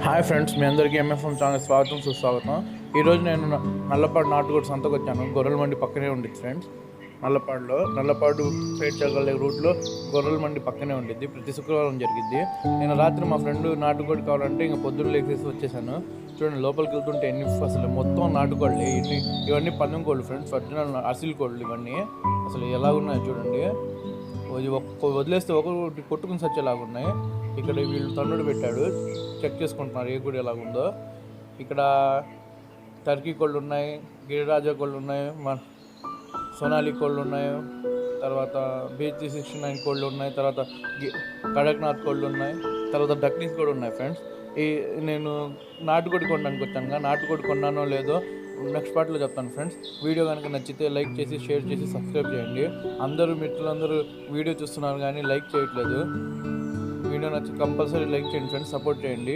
Hi friends, మీ అందరికీ ఎంఎఫ్ఎం channel స్వాగతం సుస్వాగతం. ఈరోజు నేను నల్లపాడు నాటుకోడి సంతకు వచ్చాను. గొర్రెల మండి పక్కనే ఉండిద్ది ఫ్రెండ్స్. నల్లపాడు సైడ్ చగలే రూట్లో గొర్రెల మండి పక్కనే ఉండిద్ది. ప్రతి శుక్రవారం జరిగిద్ది. నేను రాత్రి మా ఫ్రెండ్ నాటుకోడి కావాలంటే ఇంకా పొద్దున్న లేచేసి వచ్చేసాను. చూడండి, లోపలికి వెళ్తుంటే అసలు మొత్తం నాటుకోళ్ళు. ఇవన్నీ పందెం కోళ్ళు ఫ్రెండ్స్, ఒరిజినల్ అసిల్ కోళ్ళు ఇవన్నీ. అసలు ఎలా ఉన్నాయో చూడండి. వదిలేస్తే ఒకటి కొట్టుకుని సచ్చేలాగా ఉన్నాయి. ఇక్కడ వీళ్ళు తన్నుడు పెట్టాడు, చెక్ చేసుకుంటున్నారు ఏ గుడి ఎలాగుందో. ఇక్కడ టర్కీ కోళ్ళు ఉన్నాయి, గిరిరాజా కోళ్ళు ఉన్నాయి, సోనాలి కోళ్ళు ఉన్నాయి, తర్వాత BC69 కోళ్ళు ఉన్నాయి, తర్వాత కడక్నాథ్ కోళ్ళు ఉన్నాయి, తర్వాత డక్నీస్ కూడా ఉన్నాయి ఫ్రెండ్స్. నేను నాటుకోడి కొనడానికి వచ్చాను. నాటుకోడి కొన్నానో లేదో నెక్స్ట్ పార్ట్లో చెప్తాను ఫ్రెండ్స్. వీడియో కనుక నచ్చితే లైక్ చేసి, షేర్ చేసి, సబ్స్క్రైబ్ చేయండి. మిత్రులందరూ వీడియో చూస్తున్నారు కానీ లైక్ చేయట్లేదు. వీడియో నచ్చి కంపల్సరీ లైక్ చేయండి ఫ్రెండ్స్, సపోర్ట్ చేయండి.